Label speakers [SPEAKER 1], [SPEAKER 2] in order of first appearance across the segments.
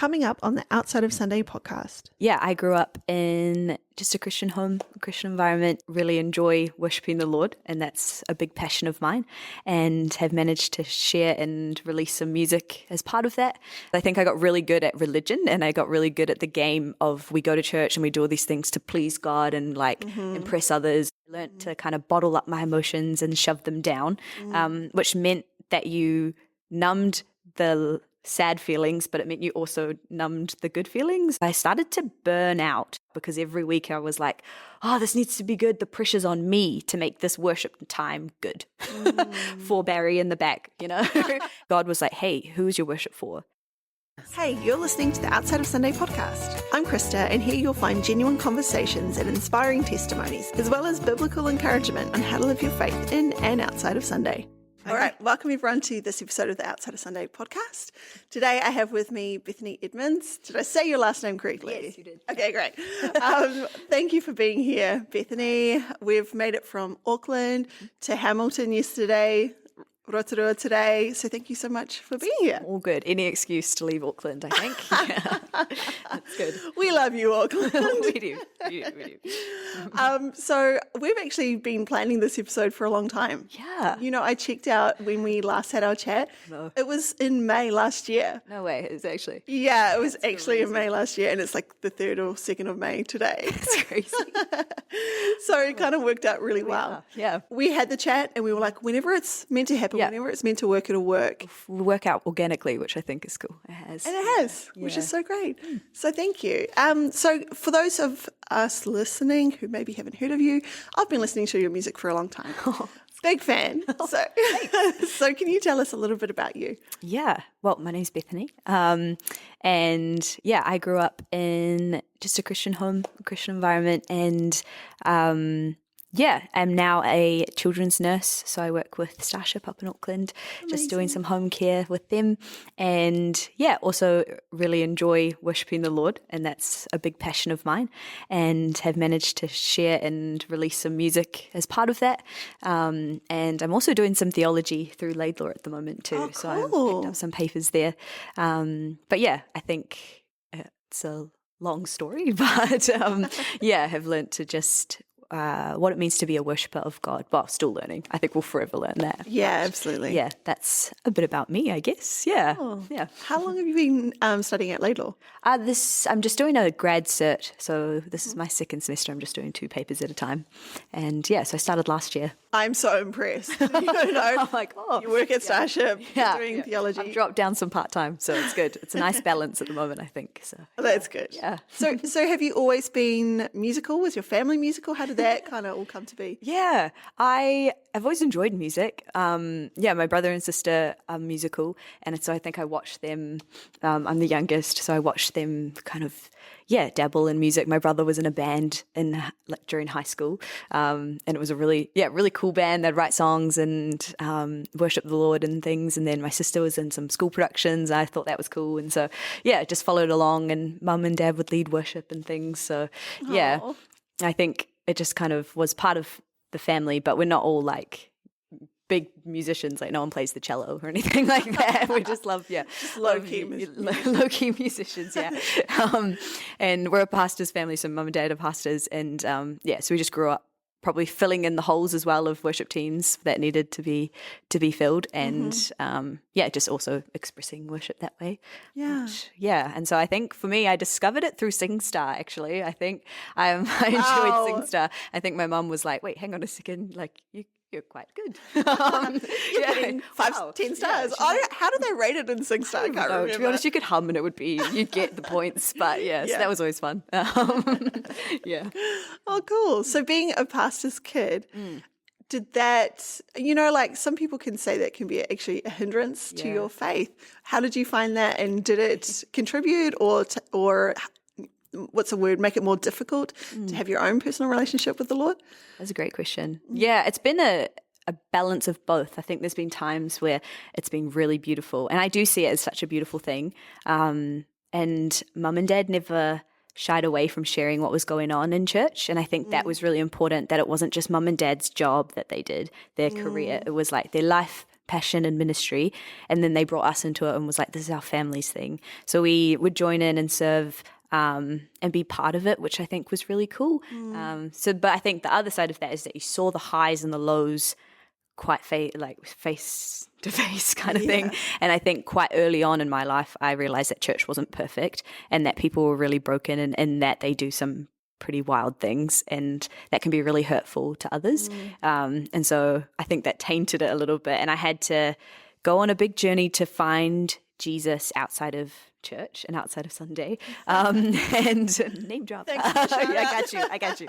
[SPEAKER 1] coming up on the Outside of Sunday podcast.
[SPEAKER 2] Yeah, I grew up in just a Christian home, Christian environment, really enjoy worshiping the Lord, and that's a big passion of mine, and have managed to share and release some music as part of that. I think I got really good at religion, and I got really good at the game of we go to church and we do all these things to please God and impress others. I learned to kind of bottle up my emotions and shove them down, which meant that you numbed the sad feelings, but it meant you also numbed the good feelings. I started to burn out because every week I was like, oh, this needs to be good. The pressure's on me to make this worship time good. For Barry in the back, God was like, hey, who's your worship for?
[SPEAKER 1] Hey, you're listening to the Outside of Sunday podcast. I'm Christa, and here you'll find genuine conversations and inspiring testimonies, as well as biblical encouragement on how to live your faith in and outside of Sunday. All right, welcome everyone to this episode of the Outside of Sunday podcast. Today I have with me Bethany Edmonds. Did I say your last name correctly?
[SPEAKER 2] Yes, you did.
[SPEAKER 1] Okay, great. Thank you for being here, Bethany. We've made it from Auckland to Hamilton yesterday, Rotorua today, so thank you so much for being here.
[SPEAKER 2] All good. Any excuse to leave Auckland, I think. Yeah. That's good.
[SPEAKER 1] We love you, Auckland.
[SPEAKER 2] We do.
[SPEAKER 1] So we've actually been planning this episode for a long time.
[SPEAKER 2] Yeah.
[SPEAKER 1] I checked out when we last had our chat. No. It was in May last year.
[SPEAKER 2] No way, it was actually.
[SPEAKER 1] Yeah, it was actually in May last year, and it's like the 3rd or 2nd of May today.
[SPEAKER 2] It's crazy.
[SPEAKER 1] So it kind of worked out really well.
[SPEAKER 2] Yeah.
[SPEAKER 1] We had the chat, and we were like, whenever it's meant to happen, whenever it's meant to work, it'll work.
[SPEAKER 2] We'll work out organically, which I think is cool. It has.
[SPEAKER 1] And it has, which is so great. So thank you. So for those of us listening who maybe haven't heard of you, I've been listening to your music for a long time. Big fan. So can you tell us a little bit about you?
[SPEAKER 2] Yeah. Well, my name's Bethany. And yeah, I grew up in just a Christian home, Christian environment, and I'm now a children's nurse, so I work with Starship up in Auckland, just doing some home care with them, and also really enjoy worshiping the Lord, and that's a big passion of mine, and have managed to share and release some music as part of that, and I'm also doing some theology through Laidlaw at the moment too, so I've picked up some papers there, but I think it's a long story, but have learnt to just what it means to be a worshipper of God. Well, still learning. I think we'll forever learn that.
[SPEAKER 1] Yeah, absolutely.
[SPEAKER 2] Yeah, that's a bit about me, I guess. Yeah.
[SPEAKER 1] Oh.
[SPEAKER 2] Yeah.
[SPEAKER 1] How long have you been studying at Laidlaw?
[SPEAKER 2] I'm just doing a grad cert. So this is my 2nd semester. I'm just doing 2 papers at a time. And so I started last year.
[SPEAKER 1] I'm so impressed.
[SPEAKER 2] I'm like,
[SPEAKER 1] you work at Starship, doing theology.
[SPEAKER 2] I've dropped down some part-time, so it's good. It's a nice balance at the moment, I think. So
[SPEAKER 1] that's good.
[SPEAKER 2] Yeah.
[SPEAKER 1] So have you always been musical? Was your family musical? How did that kind of all come to be?
[SPEAKER 2] Yeah, I've always enjoyed music. My brother and sister are musical, and so I think I watched them. I'm the youngest, so I watched them kind of dabble in music. My brother was in a band during high school, and it was a really cool band. They'd write songs and worship the Lord and things. And then my sister was in some school productions. I thought that was cool, and so just followed along. And mum and dad would lead worship and things. So I think it just kind of was part of the family, but we're not all like big musicians, like no one plays the cello or anything like that. We just love,
[SPEAKER 1] just low-key
[SPEAKER 2] musicians, and we're a pastor's family, so mum and dad are pastors, and so we just grew up probably filling in the holes as well of worship teams that needed to be filled, and just also expressing worship that way. And so I think for me, I discovered it through SingStar. Actually, I think I enjoyed SingStar. I think my mum was like, "Wait, hang on a second, like you're quite good."
[SPEAKER 1] You're getting 10 stars. How do they rate it in SingStar? I can't remember.
[SPEAKER 2] To be honest, you could hum and it would be, you'd get the points. But so that was always fun.
[SPEAKER 1] Oh, cool. So being a pastor's kid, did that, like some people can say that can be actually a hindrance to your faith. How did you find that? And did it contribute or what's the word, make it more difficult to have your own personal relationship with the Lord?
[SPEAKER 2] That's a great question. Yeah, it's been a balance of both. I think there's been times where it's been really beautiful, and I do see it as such a beautiful thing. And mum and dad never shied away from sharing what was going on in church, and I think that was really important, that it wasn't just mum and dad's job that they did, their career. It was like their life passion in ministry. And then they brought us into it and was like, this is our family's thing. So we would join in and serve and be part of it, which I think was really cool. But I think the other side of that is that you saw the highs and the lows quite face to face kind of thing. And I think quite early on in my life, I realized that church wasn't perfect and that people were really broken and that they do some pretty wild things and that can be really hurtful to others. And so I think that tainted it a little bit. And I had to go on a big journey to find Jesus outside of church and outside of Sunday, and name drop.
[SPEAKER 1] Yeah,
[SPEAKER 2] I got you.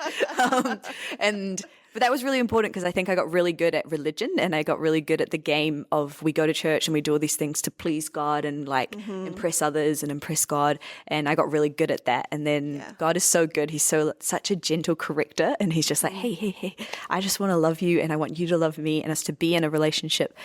[SPEAKER 2] But that was really important because I think I got really good at religion and I got really good at the game of we go to church and we do all these things to please God and like impress others and impress God. And I got really good at that. And then God is so good. He's such a gentle corrector. And he's just like, hey, I just want to love you and I want you to love me and us to be in a relationship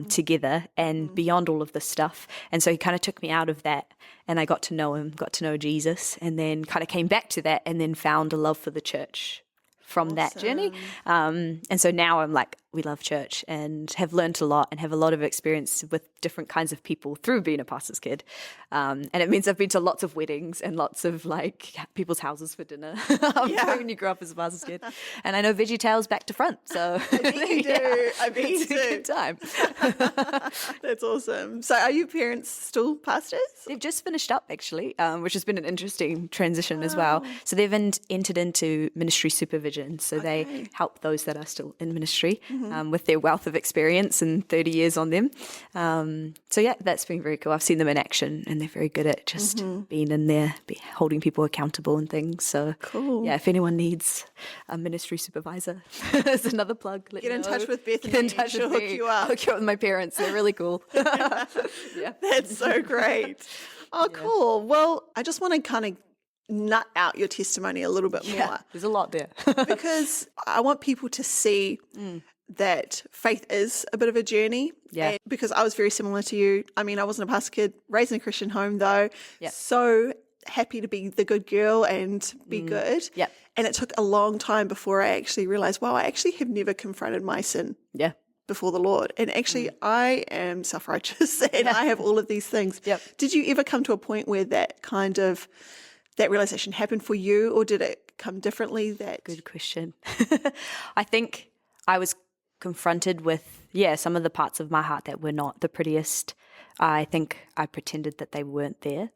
[SPEAKER 2] together and beyond all of this stuff. And so he kind of took me out of that and I got to know him, got to know Jesus, and then kind of came back to that and then found a love for the church from that journey. And so now I'm like, we love church and have learned a lot and have a lot of experience with different kinds of people through being a pastor's kid. And it means I've been to lots of weddings and lots of like people's houses for dinner when you grow up as a pastor's kid. And I know Veggie Tales back to front. So
[SPEAKER 1] you do. I mean,
[SPEAKER 2] it's a good time.
[SPEAKER 1] That's awesome. So are your parents still pastors?
[SPEAKER 2] They've just finished up actually, which has been an interesting transition as well. So they've entered into ministry supervision. So they help those that are still in ministry with their wealth of experience and 30 years on them. So yeah, that's been very cool. I've seen them in action and they're very good at just being in there, holding people accountable and things. So
[SPEAKER 1] cool.
[SPEAKER 2] Yeah, if anyone needs a ministry supervisor, there's another plug.
[SPEAKER 1] Get in touch with Bethany.
[SPEAKER 2] Get in touch with me.
[SPEAKER 1] Hook you up.
[SPEAKER 2] Hook you up with my parents. They're really cool.
[SPEAKER 1] Yeah, that's so great. Oh, cool. Well, I just want to kind of nut out your testimony a little bit more.
[SPEAKER 2] There's a lot there.
[SPEAKER 1] Because I want people to see that faith is a bit of a journey.
[SPEAKER 2] Yeah.
[SPEAKER 1] And because I was very similar to you. I mean, I wasn't a pastor kid, raised in a Christian home though.
[SPEAKER 2] Yeah.
[SPEAKER 1] So happy to be the good girl and be good.
[SPEAKER 2] Yep.
[SPEAKER 1] And it took a long time before I actually realized, wow, I actually have never confronted my sin.
[SPEAKER 2] Yeah.
[SPEAKER 1] Before the Lord. And actually I am self-righteous and I have all of these things.
[SPEAKER 2] Yep.
[SPEAKER 1] Did you ever come to a point where that realization happened for you, or did it come differently?
[SPEAKER 2] Good question. I think I was confronted with, some of the parts of my heart that were not the prettiest. I think I pretended that they weren't there.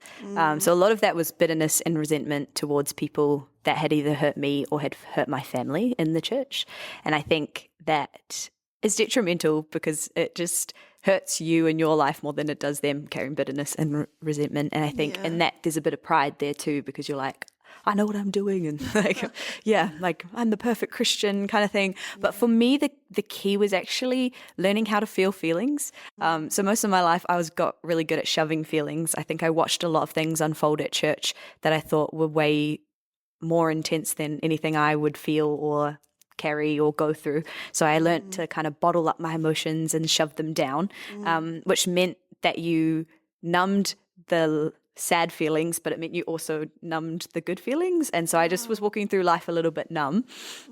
[SPEAKER 2] So a lot of that was bitterness and resentment towards people that had either hurt me or had hurt my family in the church. And I think that is detrimental because it just hurts you in your life more than it does them carrying bitterness and resentment. And I think in that there's a bit of pride there too, because you're like, I know what I'm doing. And like I'm the perfect Christian kind of thing. But for me, the key was actually learning how to feel feelings. So most of my life, I got really good at shoving feelings. I think I watched a lot of things unfold at church that I thought were way more intense than anything I would feel or carry or go through. So I learned to kind of bottle up my emotions and shove them down, which meant that you numbed the sad feelings, but it meant you also numbed the good feelings. And so I just was walking through life a little bit numb.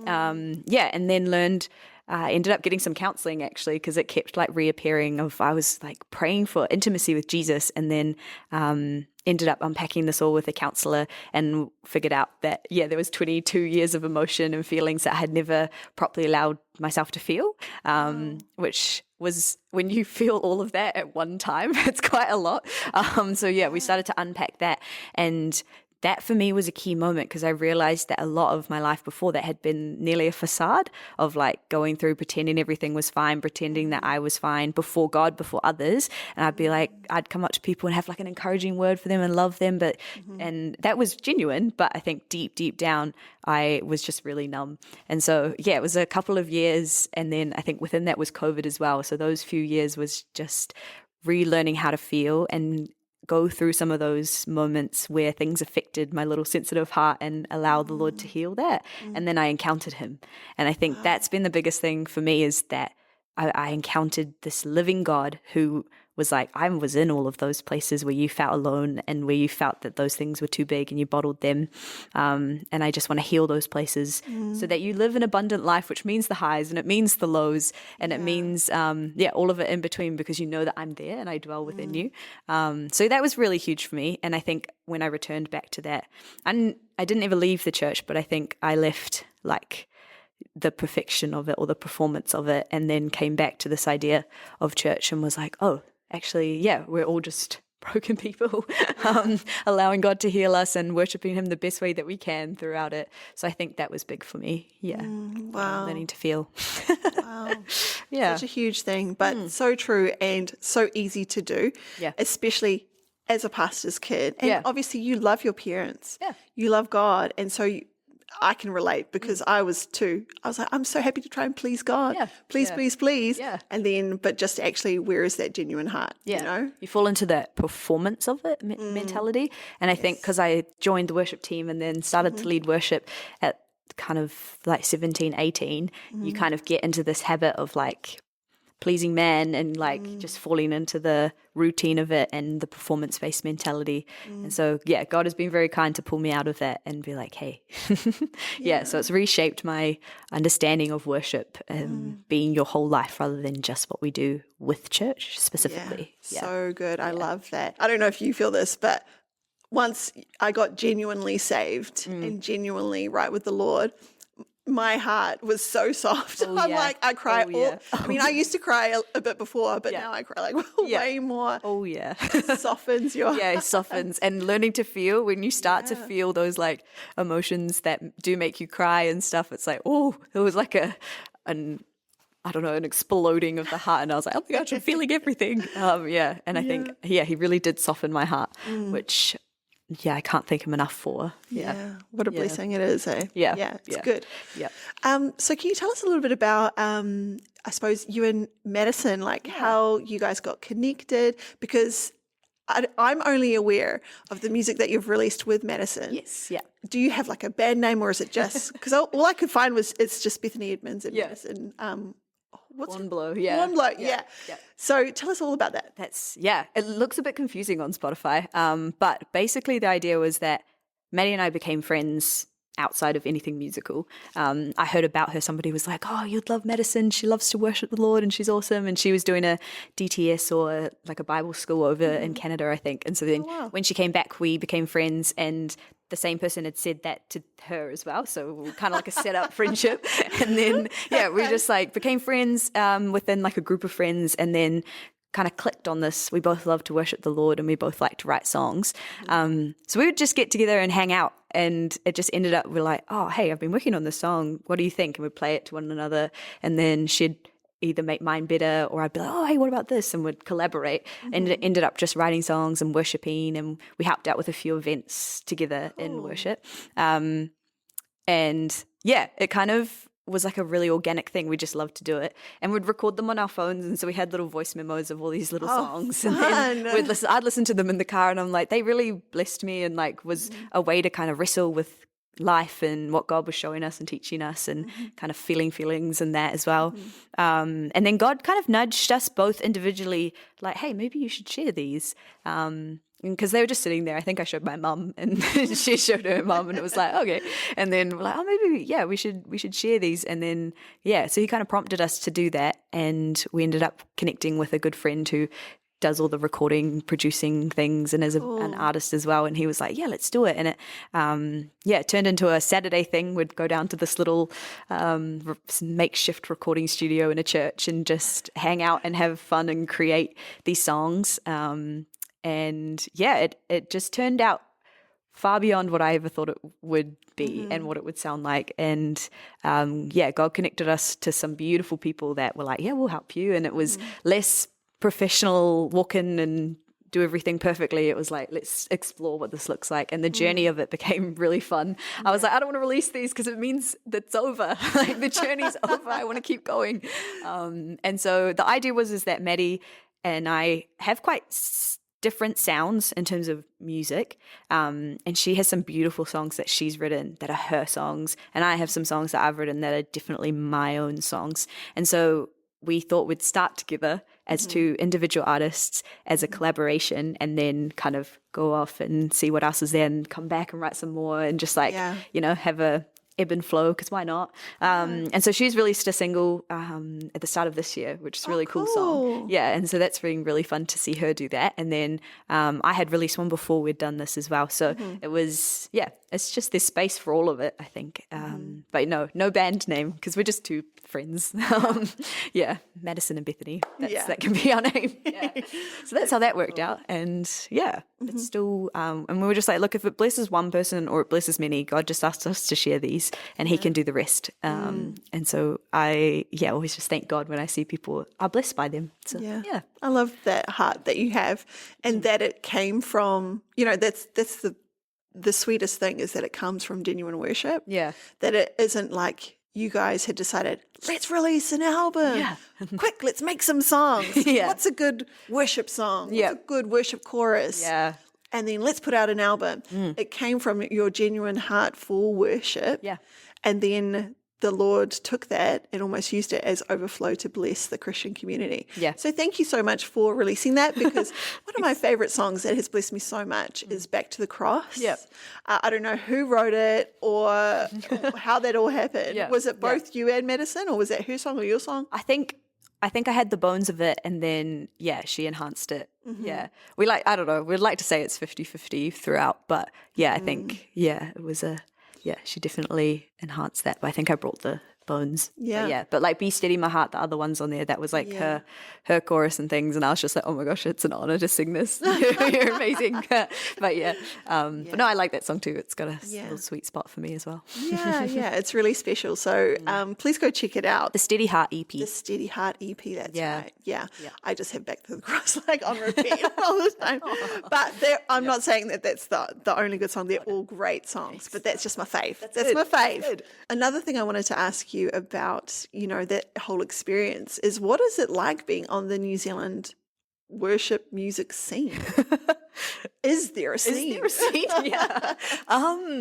[SPEAKER 2] And then learned, ended up getting some counseling actually, because it kept like reappearing I was like praying for intimacy with Jesus, and then ended up unpacking this all with a counselor and figured out that, there was 22 years of emotion and feelings that I had never properly allowed myself to feel, which was, when you feel all of that at one time, it's quite a lot. We started to unpack that. And that for me was a key moment, because I realized that a lot of my life before that had been nearly a facade of like going through pretending everything was fine, pretending that I was fine before God, before others. And I'd be like, I'd come up to people and have like an encouraging word for them and love them. And that was genuine. But I think deep down, I was just really numb. And so, it was a couple of years. And then I think within that was COVID as well. So those few years was just relearning how to feel and go through some of those moments where things affected my little sensitive heart and allow the Lord to heal that. And then I encountered him. And I think that's been the biggest thing for me, is that I encountered this living God who was like, I was in all of those places where you felt alone and where you felt that those things were too big and you bottled them. And I just want to heal those places so that you live an abundant life, which means the highs and it means the lows and it means, all of it in between, because you know that I'm there and I dwell within you. So that was really huge for me. And I think when I returned back to that, and I didn't ever leave the church, but I think I left like the perfection of it or the performance of it, and then came back to this idea of church and was like, oh, actually, yeah, we're all just broken people, allowing God to heal us and worshiping him the best way that we can throughout it. So I think that was big for me. Yeah.
[SPEAKER 1] Wow.
[SPEAKER 2] Learning to feel.
[SPEAKER 1] Wow.
[SPEAKER 2] Yeah.
[SPEAKER 1] Such a huge thing, but so true and so easy to do, especially as a pastor's kid. And obviously you love your parents. Yeah. You love God. And so I can relate because I was too. I was like, I'm so happy to try and please God. Yeah. Please, please, please. Yeah. And then, but just actually, where is that genuine heart? Yeah. You know?
[SPEAKER 2] You fall into that performance of it mentality. And I think because I joined the worship team and then started to lead worship at kind of like 17, 18, you kind of get into this habit of like pleasing man and like just falling into the routine of it and the performance-based mentality. And so, yeah, God has been very kind to pull me out of that and be like, hey, so it's reshaped my understanding of worship and being your whole life rather than just what we do with church specifically.
[SPEAKER 1] So good. I love that. I don't know if you feel this, but once I got genuinely saved and genuinely right with the Lord, my heart was so soft. I'm like, I cry. I mean, I used to cry a bit before, but now I cry like way more.
[SPEAKER 2] Oh, yeah.
[SPEAKER 1] It softens your
[SPEAKER 2] Yeah, it softens. And learning to feel, when you start to feel those like emotions that do make you cry and stuff, it's like, oh, it was like an exploding of the heart. And I was like, oh my gosh, I'm feeling everything. And I think, he really did soften my heart, which I can't thank him enough for. Yeah.
[SPEAKER 1] What a blessing it is, eh?
[SPEAKER 2] Yeah.
[SPEAKER 1] It's good.
[SPEAKER 2] Yeah.
[SPEAKER 1] So can you tell us a little bit about, I suppose, you and Madison, like how you guys got connected? Because I'm only aware of the music that you've released with Madison.
[SPEAKER 2] Yes, yeah.
[SPEAKER 1] Do you have like a band name, or is it just, because all I could find was it's just Bethany Edmonds and Madison.
[SPEAKER 2] One blow,
[SPEAKER 1] One blow, yeah. So tell us all about that.
[SPEAKER 2] It looks a bit confusing on Spotify, but basically the idea was that Maddie and I became friends outside of anything musical. I heard about her. Somebody was like, oh, you'd love Madison. She loves to worship the Lord and she's awesome. And she was doing a DTS or like a Bible school over in Canada, I think. And so then when she came back, we became friends, and the same person had said that to her as well. So we were kind of like a set up friendship. And then, we just like became friends within like a group of friends, and then kind of clicked on this. We both love to worship the Lord and we both like to write songs. So we would just get together and hang out, and it just ended up, we're like, oh, hey, I've been working on this song. What do you think? And we'd play it to one another, and then she'd either make mine better or I'd be like, oh, hey, what about this? And we'd collaborate. And it ended up just writing songs and worshiping, and we helped out with a few events together in worship. It kind of was like a really organic thing. We just loved to do it, and we'd record them on our phones, and so we had little voice memos of all these little songs, and then I'd listen to them in the car, and I'm like, they really blessed me, and like was a way to kind of wrestle with life and what God was showing us and teaching us, and kind of feeling feelings and that as well. And then God kind of nudged us both individually, like, hey, maybe you should share these. Because they were just sitting there. I think I showed my mum, and she showed her mum, and it was like, okay. And then we're like, oh, maybe, we should share these. And then, so he kind of prompted us to do that. And we ended up connecting with a good friend who does all the recording, producing things, and is an artist as well. And he was like, let's do it. And it turned into a Saturday thing. We'd go down to this little makeshift recording studio in a church and just hang out and have fun and create these songs. It just turned out far beyond what I ever thought it would be and what it would sound like. And God connected us to some beautiful people that were like, we'll help you. And it was less professional, walk in and do everything perfectly. It was like, let's explore what this looks like. And the journey of it became really fun. I was like, I don't want to release these because it means that's over. Like the journey's over. I want to keep going. And so the idea is that Maddie and I have quite different sounds in terms of music, and she has some beautiful songs that she's written that are her songs, and I have some songs that I've written that are definitely my own songs. And so we thought we'd start together as two individual artists, as a collaboration, and then kind of go off and see what else is there and come back and write some more and just like, have a ebb and flow, because why not? And so she's released a single at the start of this year, which is a really cool song. Yeah, and so that's been really fun to see her do that. And then I had released one before we'd done this as well. So it was, it's just this space for all of it, I think. But no band name, because we're just two friends. Madison and Bethany. That can be our name. So that's how that worked out. And it's still, and we were just like, look, if it blesses one person or it blesses many, God just asked us to share these and he can do the rest. And so I always just thank God when I see people are blessed by them. So
[SPEAKER 1] I love that heart that you have, and that it came from, that's the sweetest thing, is that it comes from genuine worship. That it isn't like you guys had decided, let's release an album. Quick, let's make some songs. What's a good worship song? What's a good worship chorus? And then let's put out an album. It came from your genuine heart for worship. And then the Lord took that and almost used it as overflow to bless the Christian community. So thank you so much for releasing that, because one of my favorite songs that has blessed me so much is Back to the Cross. I don't know who wrote it or how that all happened. Was it both you and Madison, or was that her song or your song?
[SPEAKER 2] I think I had the bones of it, and then, she enhanced it. We I don't know, we'd like to say it's 50-50 throughout, but I think, it was she definitely enhanced that. But I think I brought the bones. But like Be Steady My Heart, the other ones on there, that was like her chorus and things, and I was just like, oh my gosh, it's an honor to sing this. You're amazing. But no, I like that song too. It's got a little sweet spot for me as well.
[SPEAKER 1] It's really special. So please go check it out.
[SPEAKER 2] The Steady Heart EP.
[SPEAKER 1] The Steady Heart EP, that's right. I just have Back to the Cross like on repeat all the time. But I'm not saying that that's the only good song. They're all great songs, but that's just my fave. That's my fave. Another thing I wanted to ask you about, that whole experience is, what is it like being on the New Zealand worship music scene? Is there a scene?
[SPEAKER 2] I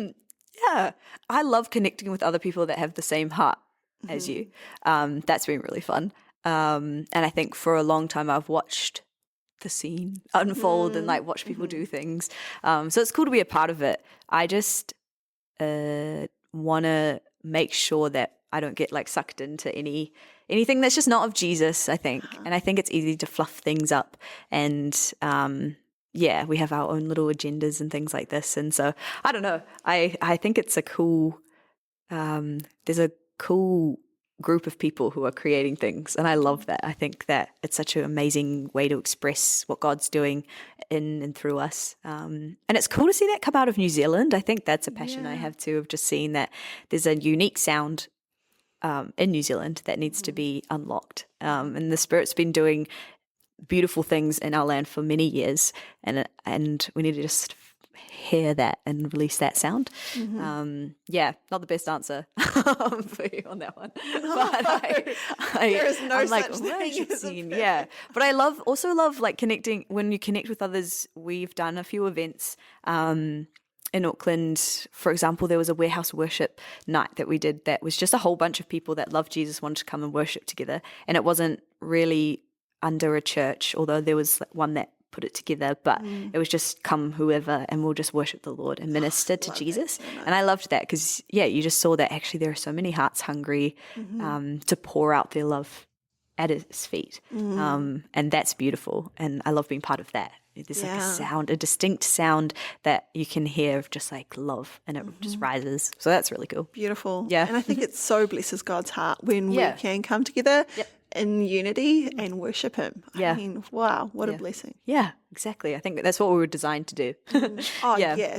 [SPEAKER 2] love connecting with other people that have the same heart as you. That's been really fun. And I think for a long time I've watched the scene unfold and like watch people do things. So it's cool to be a part of it. I just want to make sure that I don't get like sucked into anything that's just not of Jesus, I think. And I think it's easy to fluff things up, and we have our own little agendas and things like this. And so I don't know, I think it's a cool there's a cool group of people who are creating things, and I love that. I think that it's such an amazing way to express what God's doing in and through us, and it's cool to see that come out of New Zealand. I think that's a passion I have too, of just seeing that there's a unique sound in New Zealand that needs to be unlocked, and the Spirit's been doing beautiful things in our land for many years, and we need to just hear that and release that sound. Not the best answer for you on that one.
[SPEAKER 1] No,
[SPEAKER 2] but
[SPEAKER 1] there is no
[SPEAKER 2] I'm
[SPEAKER 1] such
[SPEAKER 2] like,
[SPEAKER 1] thing as a
[SPEAKER 2] But I also love like connecting. When you connect with others, we've done a few events in Auckland. For example, there was a warehouse worship night that we did that was just a whole bunch of people that love Jesus wanted to come and worship together, and it wasn't really under a church, although there was one that put it together, but it was just come whoever and we'll just worship the Lord and minister to Jesus. So and I loved that because you just saw that actually there are so many hearts hungry to pour out their love at his feet, and that's beautiful, and I love being part of that. There's like a sound, a distinct sound that you can hear of just like love, and it just rises. So that's really cool.
[SPEAKER 1] Beautiful. And I think it so blesses God's heart when we can come together in unity and worship him. I mean, wow, what a blessing.
[SPEAKER 2] Yeah, exactly. I think that's what we were designed to do.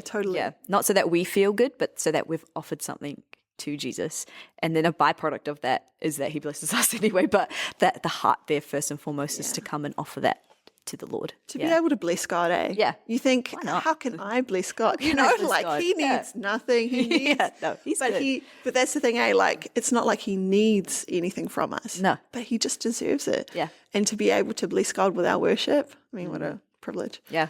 [SPEAKER 1] Totally.
[SPEAKER 2] Not so that we feel good, but so that we've offered something to Jesus, and then a byproduct of that is that he blesses us anyway, but that the heart there first and foremost is to come and offer that to the Lord.
[SPEAKER 1] To be able to bless God, eh?
[SPEAKER 2] Yeah.
[SPEAKER 1] You think, how can I bless God? You know, like God. He needs nothing. He needs,
[SPEAKER 2] he's
[SPEAKER 1] but
[SPEAKER 2] good.
[SPEAKER 1] But that's the thing, eh? Like, it's not like he needs anything from us.
[SPEAKER 2] No.
[SPEAKER 1] But he just deserves it.
[SPEAKER 2] Yeah.
[SPEAKER 1] And to be able to bless God with our worship, I mean, what a privilege.
[SPEAKER 2] Yeah.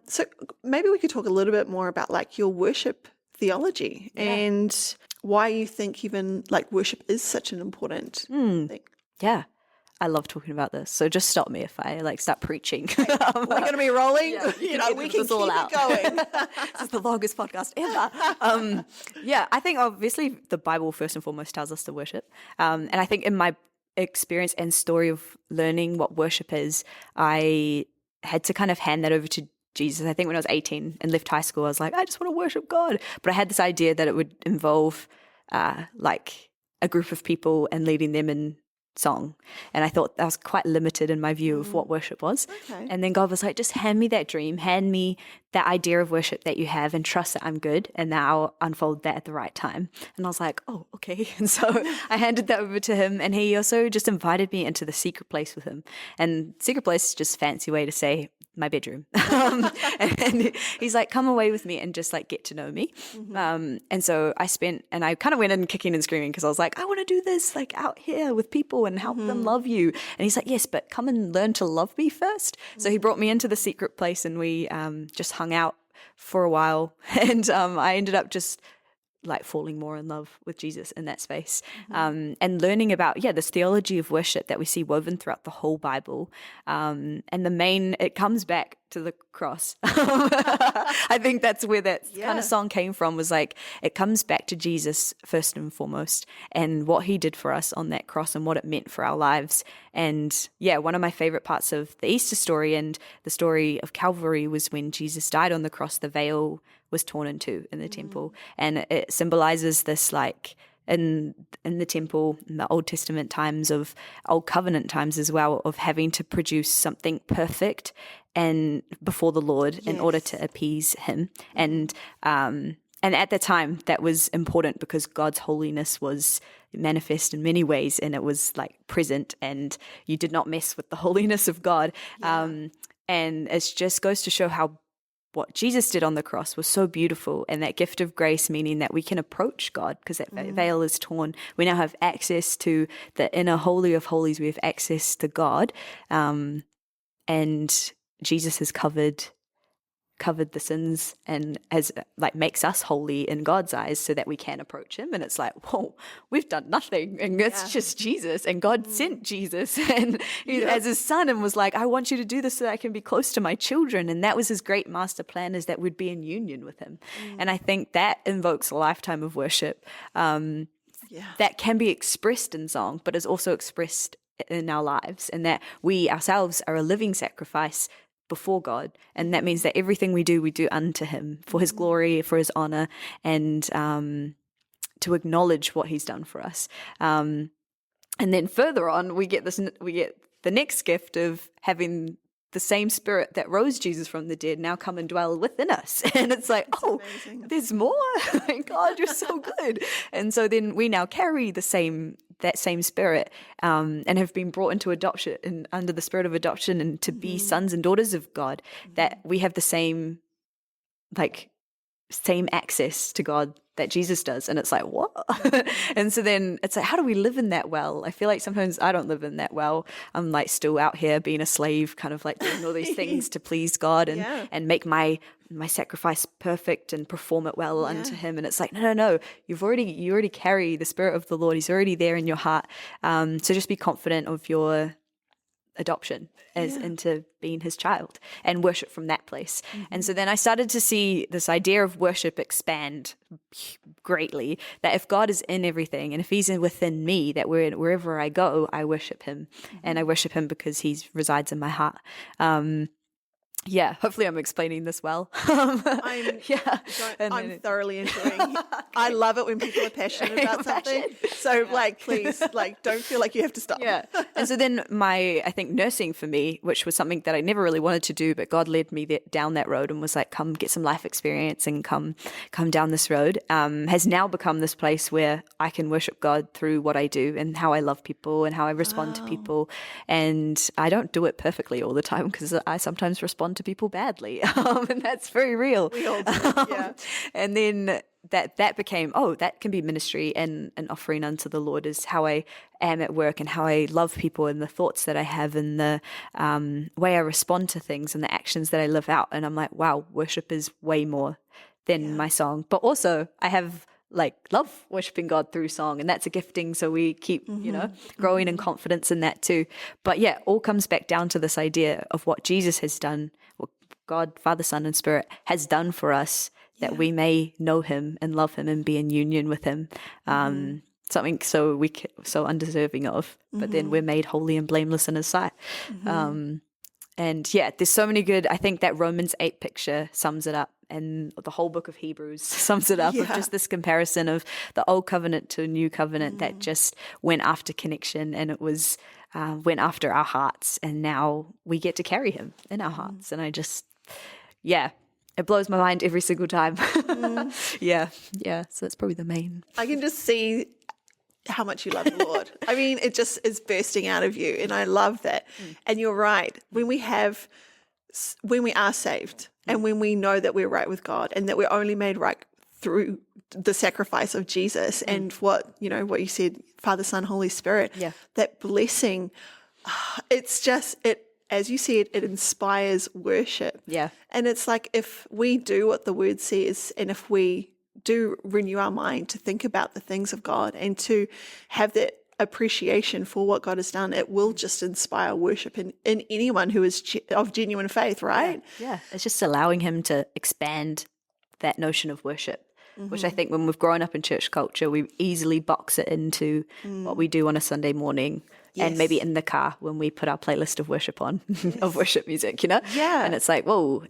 [SPEAKER 1] So maybe we could talk a little bit more about like your worship theology and why you think even like worship is such an important thing.
[SPEAKER 2] Yeah. I love talking about this. So just stop me if I start preaching.
[SPEAKER 1] We're going to be rolling.
[SPEAKER 2] Yeah,
[SPEAKER 1] We can
[SPEAKER 2] this
[SPEAKER 1] keep
[SPEAKER 2] all
[SPEAKER 1] it
[SPEAKER 2] out.
[SPEAKER 1] going.
[SPEAKER 2] This is the longest podcast ever. I think obviously the Bible first and foremost tells us to worship. And I think in my experience and story of learning what worship is, I had to kind of hand that over to Jesus. I think when I was 18 and left high school, I was like, I just want to worship God. But I had this idea that it would involve like a group of people and leading them in song. And I thought that was quite limited in my view of what worship was.
[SPEAKER 1] Okay.
[SPEAKER 2] And then God was like, just hand me that dream, hand me that idea of worship that you have and trust that I'm good and that I'll unfold that at the right time. And I was like, oh, okay. And so I handed that over to him, and he also just invited me into the secret place with him. And secret place is just a fancy way to say my bedroom. And he's like, come away with me and just like get to know me. And so I kind of went in kicking and screaming because I was like, I want to do this like out here with people and help them love you. And he's like, yes, but come and learn to love me first. So he brought me into the secret place, and we just hung out for a while. And I ended up just like falling more in love with Jesus in that space, and learning about this theology of worship that we see woven throughout the whole Bible, and it comes back to the cross. I think that's where that kind of song came from, was like it comes back to Jesus first and foremost and what he did for us on that cross and what it meant for our lives. And one of my favorite parts of the Easter story and the story of Calvary was when Jesus died on the cross. The veil was torn in two in the temple, and it symbolizes this, like in the temple in the Old Testament times, of Old Covenant times as well, of having to produce something perfect and before the Lord in order to appease him. And at the time that was important because God's holiness was manifest in many ways, and it was like present, and you did not mess with the holiness of God. And it just goes to show how what Jesus did on the cross was so beautiful, and that gift of grace, meaning that we can approach God because that veil is torn. We now have access to the inner holy of holies. We have access to God, and Jesus has covered the sins and has like makes us holy in God's eyes so that we can approach him. And it's like, whoa, we've done nothing, and it's just Jesus, and God sent Jesus and as his son, and was like, I want you to do this so that I can be close to my children. And that was his great master plan, is that we'd be in union with him. And I think that invokes a lifetime of worship that can be expressed in song, but is also expressed in our lives, and that we ourselves are a living sacrifice before God. And that means that everything we do unto him for his glory, for his honor, and to acknowledge what he's done for us. And then further on, we get the next gift of having the same spirit that rose Jesus from the dead now come and dwell within us. And it's like, amazing. There's more. God, you're so good. And so then we now carry that same spirit, and have been brought into adoption and under the spirit of adoption, and to be sons and daughters of God, that we have the same access to God that Jesus does. And it's like, what? And so then it's like, how do we live in that well? I feel like sometimes I don't live in that well. I'm like still out here being a slave, kind of like doing all these things to please God and make my sacrifice perfect and perform it well unto him. And it's like, no, you already carry the spirit of the Lord. He's already there in your heart. So just be confident of your adoption as into being his child, and worship from that place. And so then I started to see this idea of worship expand greatly, that if God is in everything and if he's within me, that wherever I go, I worship him. And I worship him because he resides in my heart. Hopefully I'm explaining this well. I'm
[SPEAKER 1] thoroughly enjoying it. I love it when people are passionate about something. So please, don't feel like you have to stop.
[SPEAKER 2] And so then I think nursing for me, which was something that I never really wanted to do, but God led me down that road and was like, come get some life experience and come down this road, has now become this place where I can worship God through what I do and how I love people and how I respond to people. And I don't do it perfectly all the time, because I sometimes respond to people badly, and that's very real.
[SPEAKER 1] We all do,
[SPEAKER 2] and then that became, that can be ministry and an offering unto the Lord, is how I am at work and how I love people and the thoughts that I have and the way I respond to things and the actions that I live out. And I'm like, wow, worship is way more than my song. But also I have love worshiping God through song, and that's a gifting. So we keep, growing in confidence in that too. But yeah, all comes back down to this idea of what Jesus has done, what God, Father, Son, and Spirit has done for us, that we may know him and love him and be in union with him. Something so undeserving of, but then we're made holy and blameless in his sight. And yeah, there's so many good, I think that Romans 8 picture sums it up, and the whole book of Hebrews sums it up, of just this comparison of the old covenant to a new covenant that just went after connection, and it was went after our hearts, and now we get to carry him in our hearts. And I just, it blows my mind every single time. Yeah. So that's probably the main.
[SPEAKER 1] I can just see how much you love the Lord. I mean, it just is bursting out of you, and I love that. And you're right. When we are saved, and when we know that we're right with God, and that we're only made right through the sacrifice of Jesus, and what you said, Father, Son, Holy Spirit, that blessing, it's just it. As you said, it inspires worship. Yeah. And it's like, if we do what the word says, and if we do renew our mind to think about the things of God and to have that appreciation for what God has done, it will just inspire worship in anyone who is of genuine faith, right?
[SPEAKER 2] Yeah. It's just allowing him to expand that notion of worship, which I think when we've grown up in church culture, we easily box it into what we do on a Sunday morning. And maybe in the car when we put our playlist of worship on, of worship music, Yeah. And it's like, whoa,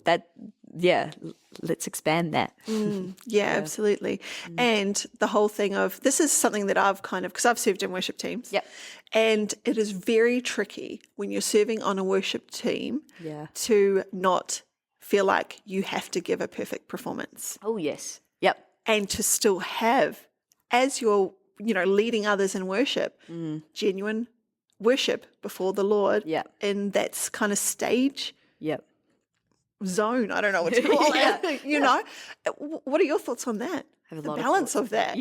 [SPEAKER 2] let's expand that.
[SPEAKER 1] Absolutely. And the whole thing of, this is something that I've because I've served in worship teams. Yep. And it is very tricky when you're serving on a worship team to not feel like you have to give a perfect performance.
[SPEAKER 2] Oh, yes. Yep.
[SPEAKER 1] And to still have, as you're, leading others in worship, genuine worship before the Lord in that kind of stage zone. I don't know what to call it. What are your thoughts on that? The balance of that.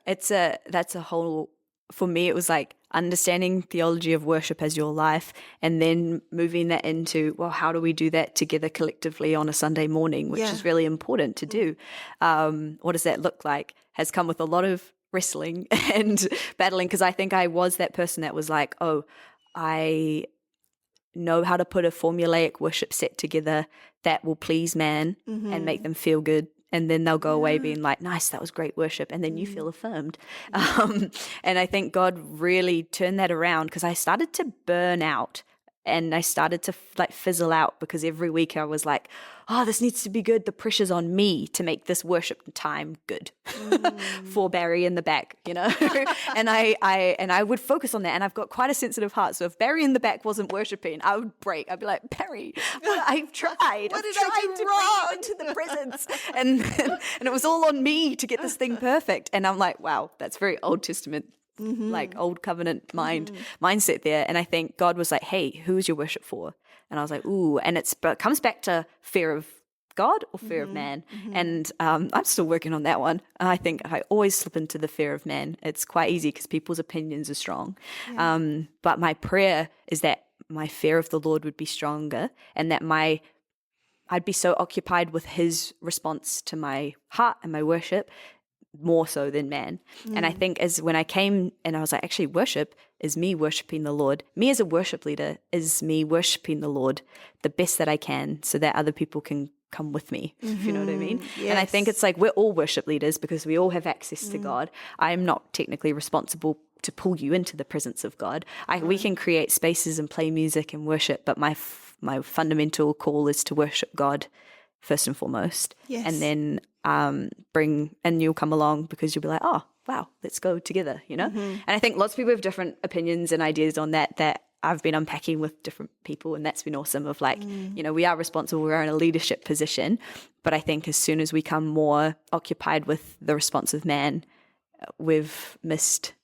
[SPEAKER 2] That's a whole, for me, it was like understanding theology of worship as your life, and then moving that into, well, how do we do that together collectively on a Sunday morning, which is really important to do. What does that look like? Has come with a lot of wrestling and battling, because I think I was that person that was like, oh, I know how to put a formulaic worship set together that will please man and make them feel good, and then they'll go away being like, nice, that was great worship, and then you feel affirmed. And I think God really turned that around, because I started to burn out and I started to fizzle out, because every week I was like, oh, this needs to be good. The pressure's on me to make this worship time good for Barry in the back, and I would focus on that. And I've got quite a sensitive heart. So if Barry in the back wasn't worshiping, I would break. I'd be like, Barry, I've tried.
[SPEAKER 1] What did I do wrong?
[SPEAKER 2] To bring you into the presence. And it was all on me to get this thing perfect. And I'm like, wow, that's very Old Testament, like old covenant mindset there. And I think God was like, hey, who is your worship for? And I was like, ooh, and it comes back to fear of God or fear of man. And I'm still working on that one. I think I always slip into the fear of man. It's quite easy because people's opinions are strong. But my prayer is that my fear of the Lord would be stronger, and that I'd be so occupied with his response to my heart and my worship, more so than man. And I think as when I came and I was like, actually, worship is me worshiping the Lord. Me as a worship leader is me worshiping the Lord the best that I can, so that other people can come with me, if you know what I mean. Yes. And I think it's like, we're all worship leaders because we all have access to God. I'm not technically responsible to pull you into the presence of God. We can create spaces and play music and worship, but my fundamental call is to worship God first and foremost. Yes. And then and you'll come along because you'll be like, oh, wow, let's go together, And I think lots of people have different opinions and ideas on that I've been unpacking with different people, and that's been awesome of like, we are responsible, we're in a leadership position, but I think as soon as we become more occupied with the response of man, we've missed,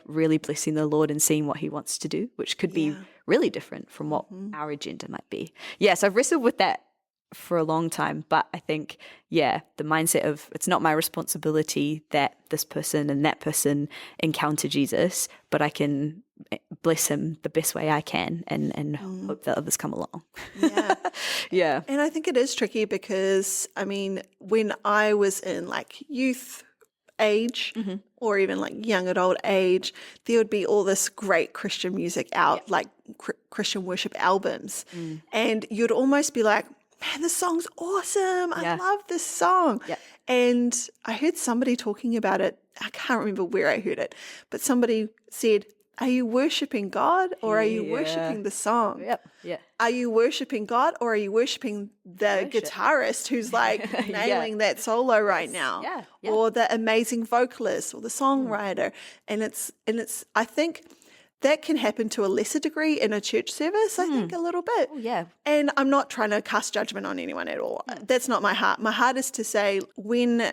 [SPEAKER 2] really blessing the Lord and seeing what he wants to do, which could be really different from what our agenda might be. So I've wrestled with that for a long time, but I think, the mindset of it's not my responsibility that this person and that person encounter Jesus, but I can bless him the best way I can and hope that others come along.
[SPEAKER 1] And I think it is tricky because, I mean, when I was in like youth age or even like young adult age, there would be all this great Christian music out, like Christian worship albums. And you'd almost be like, man, this song's awesome. I love this song. And I heard somebody talking about it. I can't remember where I heard it, but somebody said, are you worshiping God or are you worshiping the song? Are you worshiping God or are you worshiping the guitarist who's like nailing that solo right now? Or the amazing vocalist or the songwriter? And it's I think that can happen to a lesser degree in a church service, I think a little bit. And I'm not trying to cast judgment on anyone at all. That's not my heart. My heart is to say when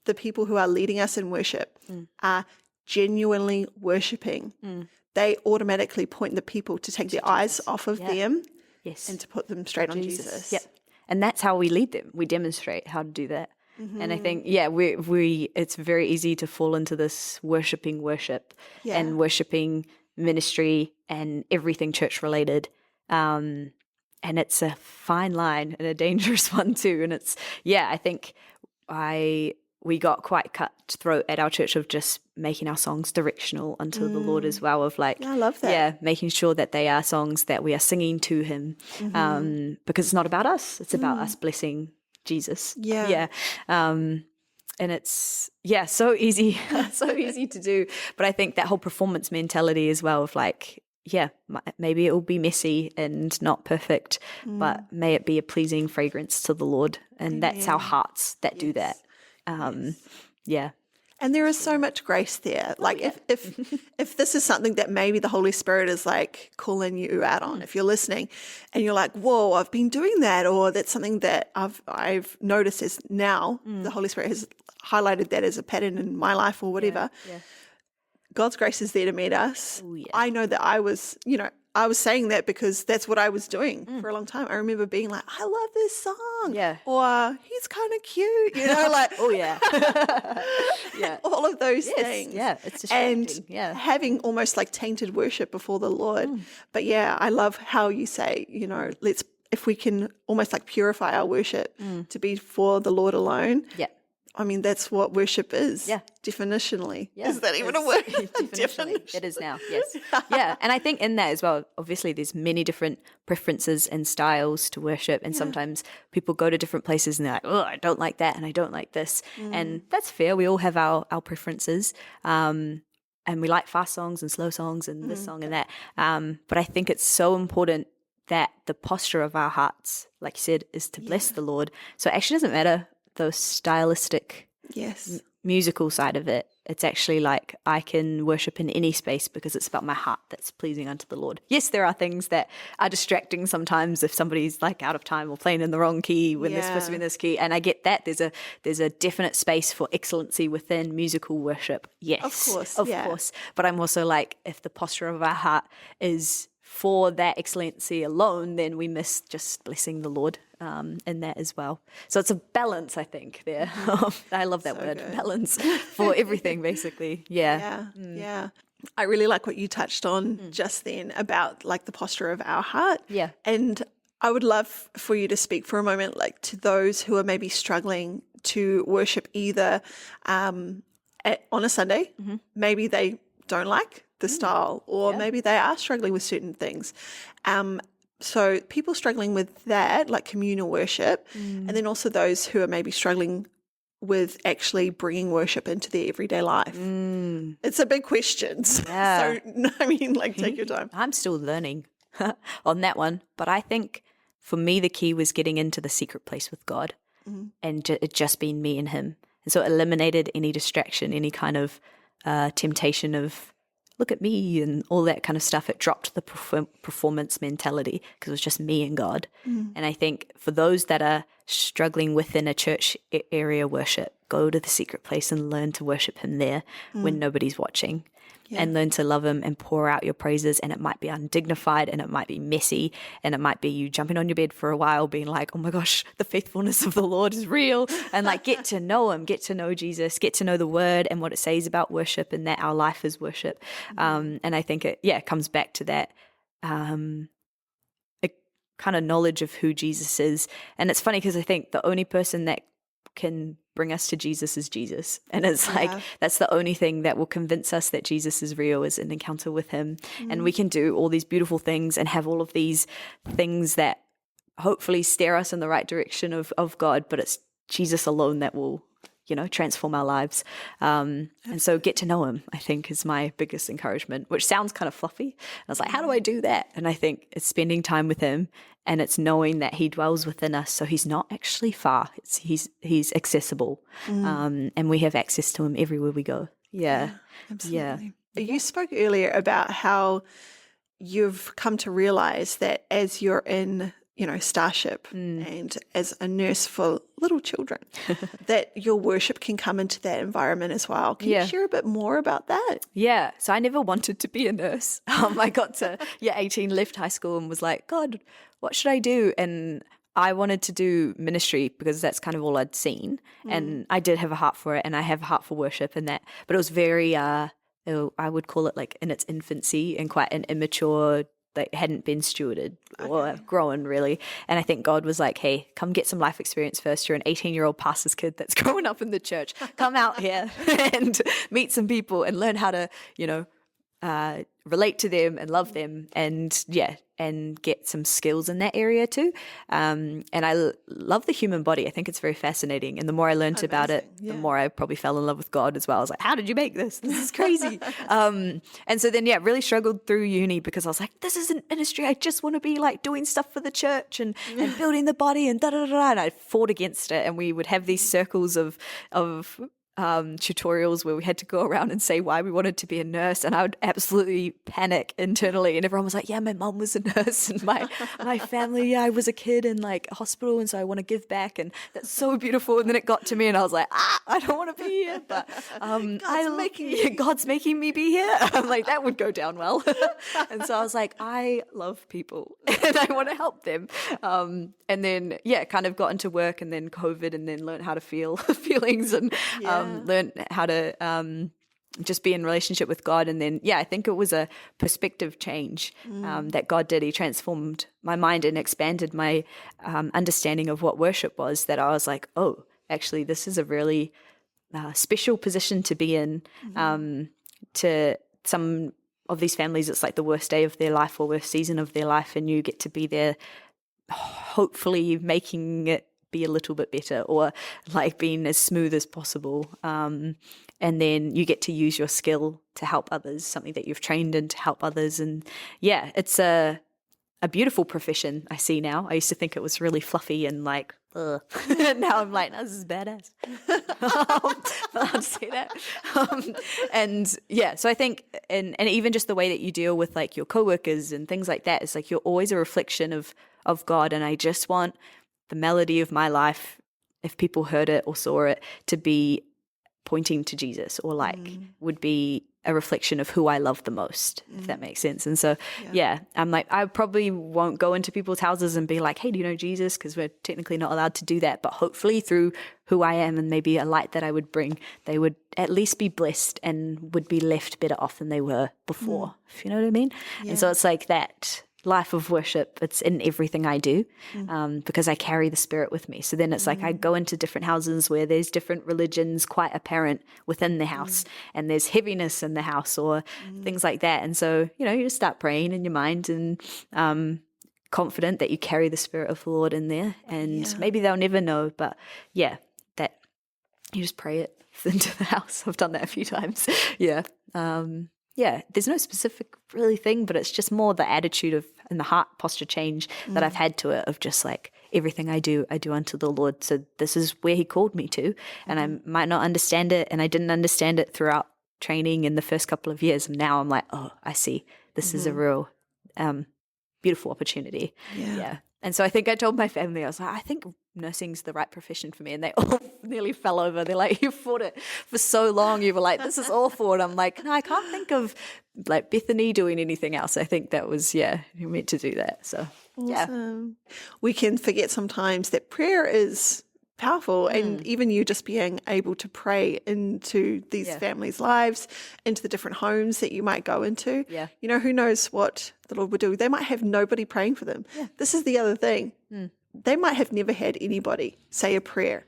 [SPEAKER 1] the people who are leading us in worship are genuinely worshiping, they automatically point the people to take their eyes off of them and to put them straight on Jesus.
[SPEAKER 2] And that's how we lead them. We demonstrate how to do that. And I think, we it's very easy to fall into this worshiping worship and worshiping ministry and everything church related. And it's a fine line and a dangerous one too. And it's, I think we got quite cutthroat at our church of just making our songs directional unto the Lord as well, of like,
[SPEAKER 1] I love that.
[SPEAKER 2] Making sure that they are songs that we are singing to him, because it's not about us, it's about us blessing Jesus. And it's so easy so easy to do. But I think that whole performance mentality as well of like, maybe it will be messy and not perfect, but may it be a pleasing fragrance to the Lord. And that's our hearts that do that.
[SPEAKER 1] And there is so much grace there. Like if this is something that maybe the Holy Spirit is like calling you out on, if you're listening and you're like, whoa, I've been doing that, or that's something that I've noticed is now the Holy Spirit has highlighted that as a pattern in my life or whatever. God's grace is there to meet us. I know that I was saying that because that's what I was doing for a long time. I remember being like, I love this song. Or he's kind of cute, like. All of those things.
[SPEAKER 2] It's distracting.
[SPEAKER 1] And having almost like tainted worship before the Lord. But I love how you say, if we can almost like purify our worship to be for the Lord alone. I mean, that's what worship is. Definitionally. Is that even a word?
[SPEAKER 2] Definitionally. It is now, yes. And I think in that as well, obviously there's many different preferences and styles to worship. And sometimes people go to different places and they're like, oh, I don't like that and I don't like this. And that's fair. We all have our preferences. And we like fast songs and slow songs and this song and that. But I think it's so important that the posture of our hearts, like you said, is to bless the Lord. So it actually doesn't matter the stylistic musical side of it. It's actually like I can worship in any space because it's about my heart that's pleasing unto the Lord. Yes, there are things that are distracting sometimes if somebody's like out of time or playing in the wrong key when they're supposed to be in this key. And I get that. There's a definite space for excellency within musical worship. Yes. Of course. But I'm also like, if the posture of our heart is for that excellency alone, then we miss just blessing the Lord in that as well. So it's a balance, I think, there. I love that word, balance, for everything, basically. I really like what you touched on just then about like the posture of our heart. And I would love for you to speak for a moment like to those who are maybe struggling to worship either on a Sunday. Maybe they don't like the style, or maybe they are struggling with certain things. So people struggling with that, like communal worship, and then also those who are maybe struggling with actually bringing worship into their everyday life. It's a big question. So, I mean, like, take your time. I'm still learning on that one, but I think for me the key was getting into the secret place with God and it just being me and him. And so it eliminated any distraction, any kind of temptation of look at me and all that kind of stuff. It dropped the performance mentality because it was just me and God. And I think for those that are struggling within a church area worship, go to the secret place and learn to worship him there when nobody's watching. And learn to love him and pour out your praises. And it might be undignified and it might be messy and it might be you jumping on your bed for a while being like, oh my gosh, the faithfulness of the Lord is real. And like get to know him, get to know Jesus, get to know the word and what it says about worship and that our life is worship. And I think it comes back to that a kind of knowledge of who Jesus is. And it's funny because I think the only person that can bring us to Jesus is Jesus. And it's like, that's the only thing that will convince us that Jesus is real, is an encounter with him. And we can do all these beautiful things and have all of these things that hopefully steer us in the right direction of God, but it's Jesus alone that will, transform our lives. And so get to know him, I think, is my biggest encouragement, which sounds kind of fluffy. I was like, how do I do that? And I think it's spending time with him, and it's knowing that he dwells within us. So he's not actually far. He's accessible. And we have access to him everywhere we go. Yeah.
[SPEAKER 1] Absolutely. Yeah. You spoke earlier about how you've come to realize that as you're in Starship and as a nurse for little children, that your worship can come into that environment as well. Can you share a bit more about that?
[SPEAKER 2] Yeah. So I never wanted to be a nurse. I got to 18, left high school and was like, God, what should I do? And I wanted to do ministry because that's kind of all I'd seen. And I did have a heart for it, and I have a heart for worship and that. But it was very, I would call it like in its infancy and quite an immature, like hadn't been stewarded or grown really. And I think God was like, hey, come get some life experience first. You're an 18-year-old pastor's kid that's growing up in the church. Come out here and meet some people and learn how to, relate to them and love them and get some skills in that area too. And I love the human body. I think it's very fascinating. And the more I learned about it, the more I probably fell in love with God as well. I was like, how did you make this? This is crazy. And so then, really struggled through uni because I was like, this isn't ministry. I just want to be like doing stuff for the church and building the body and da-da-da-da. And I fought against it. And we would have these circles of tutorials where we had to go around and say why we wanted to be a nurse, and I would absolutely panic internally, and everyone was like, my mom was a nurse and my family, I was a kid in like a hospital, and so I want to give back, and that's so beautiful. And then it got to me and I was like, I don't want to be here, but God's making me be here. I'm like, that would go down well. And so I was like, I love people and I want to help them. And then kind of got into work, and then COVID, and then learned how to feel feelings and learned how to just be in relationship with God. And then, I think it was a perspective change that God did. He transformed my mind and expanded my understanding of what worship was, that I was like, oh, actually, this is a really special position to be in. To some of these families, it's like the worst day of their life or worst season of their life, and you get to be there, hopefully making it be a little bit better, or like being as smooth as possible. And then you get to use your skill to help others, something that you've trained in to help others. And it's a beautiful profession I see now. I used to think it was really fluffy and like, ugh. Now I'm like, no, this is badass. But I'll say that. So I think, and even just the way that you deal with like your coworkers and things like that, it's like you're always a reflection of God. And I just want the melody of my life, if people heard it or saw it, to be pointing to Jesus, or like would be a reflection of who I love the most, if that makes sense. And so, I'm like, I probably won't go into people's houses and be like, hey, do you know Jesus? Because we're technically not allowed to do that. But hopefully through who I am and maybe a light that I would bring, they would at least be blessed and would be left better off than they were before, if you know what I mean? Yeah. And so it's like that life of worship, it's in everything I do, because I carry the Spirit with me. So then it's like I go into different houses where there's different religions quite apparent within the house, and there's heaviness in the house or things like that. And so, you just start praying in your mind and confident that you carry the Spirit of the Lord in there. And maybe they'll never know, but that you just pray it into the house. I've done that a few times. There's no specific really thing, but it's just more the attitude and the heart posture change that I've had to it, of just like, everything I do unto the Lord. So this is where he called me to, and I might not understand it, and I didn't understand it throughout training in the first couple of years. And now I'm like, oh, I see. This is a real beautiful opportunity. Yeah. And so I think I told my family, I was like, I think nursing's the right profession for me. And they all nearly fell over. They're like, you fought it for so long. You were like, this is awful. And I'm like, no, I can't think of like Bethany doing anything else. I think that was, you meant to do that. So,
[SPEAKER 1] awesome. We can forget sometimes that prayer is powerful, and even you just being able to pray into these families' lives, into the different homes that you might go into. Who knows what the Lord would do. They might have nobody praying for them. This is the other thing. They might have never had anybody say a prayer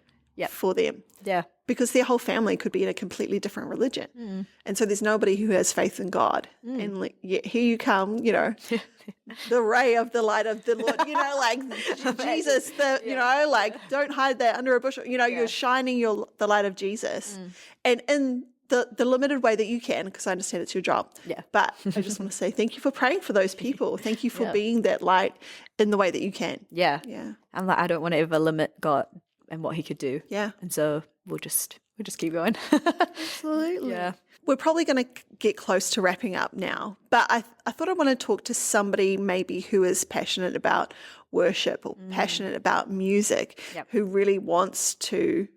[SPEAKER 1] for them.
[SPEAKER 2] Yeah.
[SPEAKER 1] Because their whole family could be in a completely different religion. And so there's nobody who has faith in God. And like, here you come, the ray of the light of the Lord, like Jesus, like don't hide that under a bushel. You're shining the light of Jesus. And in the limited way that you can, because I understand it's your job.
[SPEAKER 2] Yeah.
[SPEAKER 1] But I just want to say thank you for praying for those people. Thank you for being that light in the way that you can.
[SPEAKER 2] Yeah.
[SPEAKER 1] Yeah.
[SPEAKER 2] I'm like, I don't want to ever limit God and what he could do.
[SPEAKER 1] Yeah.
[SPEAKER 2] And so we'll just keep going.
[SPEAKER 1] Absolutely.
[SPEAKER 2] Yeah.
[SPEAKER 1] We're probably going to get close to wrapping up now, but I thought I want to talk to somebody maybe who is passionate about worship or passionate about music, who really wants to,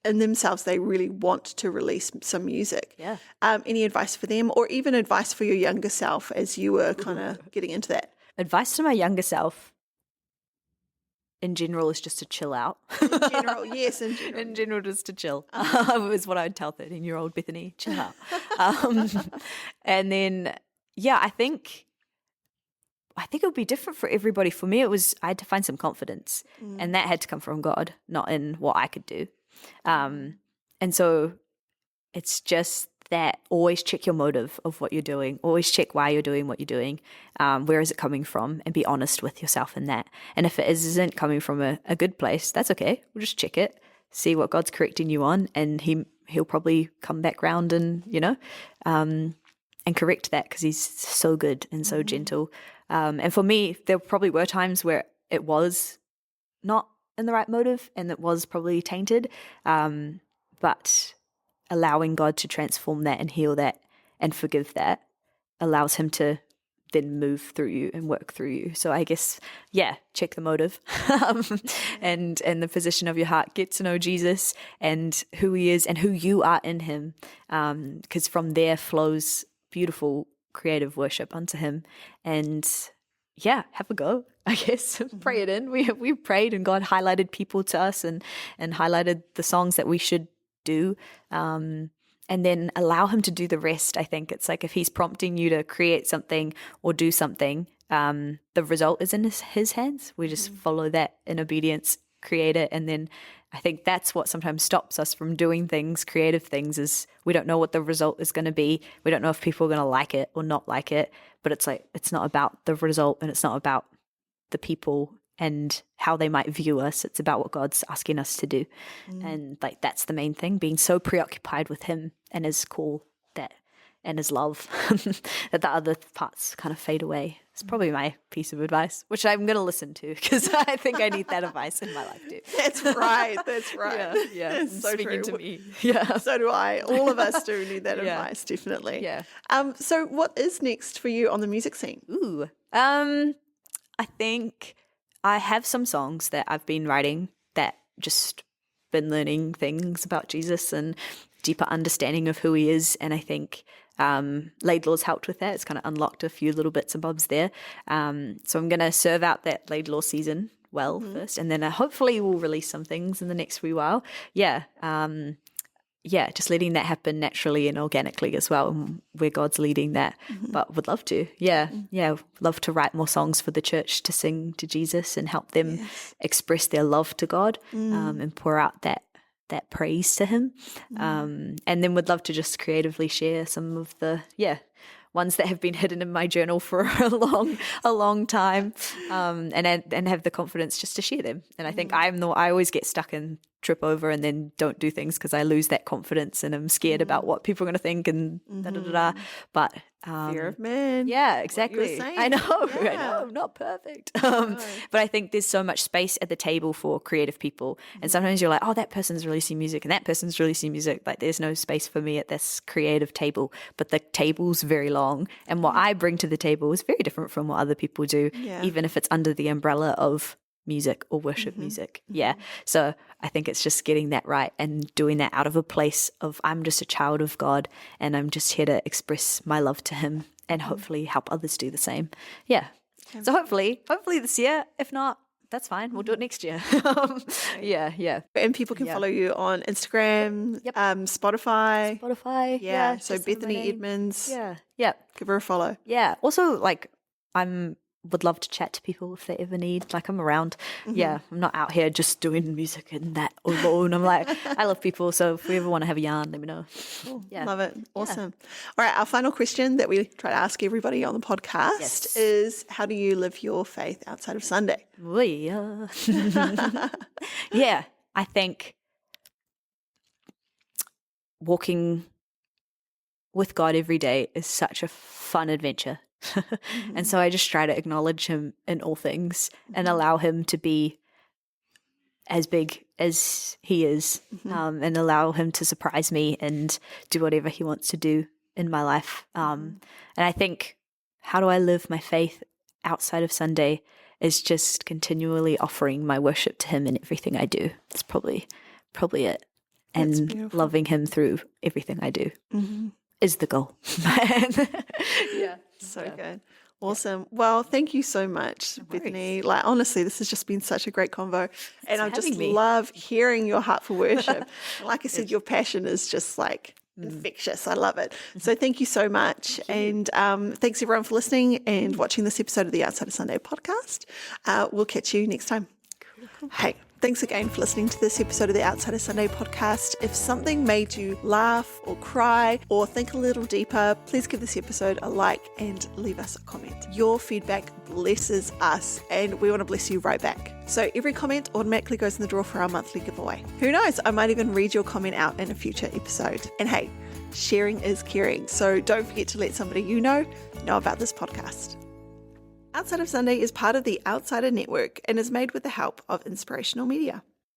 [SPEAKER 1] in themselves, they really want to release some music.
[SPEAKER 2] Yeah.
[SPEAKER 1] Any advice for them, or even advice for your younger self as you were kind of getting into that?
[SPEAKER 2] Advice to my younger self in general is just to chill out.
[SPEAKER 1] In general, yes, in general.
[SPEAKER 2] In general, just to chill is what I would tell 13-year-old Bethany, chill out. And then, I think it would be different for everybody. For me, I had to find some confidence, and that had to come from God, not in what I could do. And so it's just that always check your motive of what you're doing. Always check why you're doing what you're doing. Where is it coming from? And be honest with yourself in that. And if it isn't coming from a good place, that's okay. We'll just check it, see what God's correcting you on, and he'll probably come back round and, and correct that, because he's so good and so gentle. And for me, there probably were times where it was not in the right motive and it was probably tainted. But allowing God to transform that and heal that and forgive that allows him to then move through you and work through you. So I guess, check the motive and the position of your heart. Get to know Jesus and who he is and who you are in him, because from there flows beautiful creative worship unto him. And have a go, I guess. Pray it in. We prayed and God highlighted people to us and highlighted the songs that we should do, and then allow him to do the rest. I think it's like if he's prompting you to create something or do something, the result is in his hands. We just follow that in obedience, create it, and then I think that's what sometimes stops us from doing things, creative things, is we don't know what the result is going to be. We don't know if people are going to like it or not like it, but it's like it's not about the result and it's not about the people and how they might view us. It's about what God's asking us to do. And like that's the main thing, being so preoccupied with him and his call and his love that the other parts kind of fade away. It's probably my piece of advice, which I'm going to listen to because I think I need that advice in my life too.
[SPEAKER 1] That's right.
[SPEAKER 2] Yeah.
[SPEAKER 1] It's so
[SPEAKER 2] Speaking
[SPEAKER 1] true.
[SPEAKER 2] to me. Yeah.
[SPEAKER 1] So do I. All of us do need that advice, definitely.
[SPEAKER 2] Yeah.
[SPEAKER 1] So what is next for you on the music scene?
[SPEAKER 2] Ooh. I think I have some songs that I've been writing that just been learning things about Jesus and deeper understanding of who he is. And I think Laidlaw's helped with that. It's kind of unlocked a few little bits and bobs there. So I'm going to serve out that Laidlaw season first, and then hopefully we'll release some things in the next wee while. Just letting that happen naturally and organically as well, where God's leading that. But would love to. Love to write more songs for the church to sing to Jesus and help them express their love to God, and pour out that praise to him. And then would love to just creatively share some of the ones that have been hidden in my journal for a long time, and have the confidence just to share them. And I think I always get stuck and trip over and then don't do things because I lose that confidence and I'm scared about what people are going to think and But
[SPEAKER 1] fear of man.
[SPEAKER 2] Yeah, exactly. I know. I'm not perfect. But I think there's so much space at the table for creative people. And sometimes you're like, oh, that person's releasing music and that person's releasing music. Like there's no space for me at this creative table. But the table's very long. And what I bring to the table is very different from what other people do, even if it's under the umbrella of music or worship music. So I think it's just getting that right and doing that out of a place of I'm just a child of God and I'm just here to express my love to him and hopefully help others do the same. So hopefully this year. If not, that's fine. We'll do it next year.
[SPEAKER 1] And people can follow you on Instagram, Spotify. So Bethany Edmonds.
[SPEAKER 2] Give
[SPEAKER 1] her a follow.
[SPEAKER 2] Also, like I'm would love to chat to people if they ever need. Like, I'm around. Yeah, I'm not out here just doing music and that alone. I'm like, I love people. So if we ever want to have a yarn, let me know.
[SPEAKER 1] Cool. Yeah. Love it. Awesome. All right. Our final question that we try to ask everybody on the podcast is, how do you live your faith outside of Sunday?
[SPEAKER 2] Yeah, I think walking with God every day is such a fun adventure. And so I just try to acknowledge him in all things and allow him to be as big as he is, and allow him to surprise me and do whatever he wants to do in my life. And I think, how do I live my faith outside of Sunday is just continually offering my worship to him in everything I do. It's probably it. And loving him through everything I do is the goal.
[SPEAKER 1] Yeah, so good. Awesome. Well, thank you so much, Bethany. Like, honestly, this has just been such a great convo. And I just love hearing your heart for worship. And like I said, your passion is just like infectious. I love it. So thank you so much. And thanks everyone for listening and watching this episode of the Outside of Sunday podcast. We'll catch you next time. Cool. Hey. Thanks again for listening to this episode of the Outside of Sunday podcast. If something made you laugh or cry or think a little deeper, please give this episode a like and leave us a comment. Your feedback blesses us and we want to bless you right back. So every comment automatically goes in the draw for our monthly giveaway. Who knows, I might even read your comment out in a future episode. And hey, sharing is caring. So don't forget to let somebody you know about this podcast. Outside of Sunday is part of the Outsider Network and is made with the help of Inspirational Media.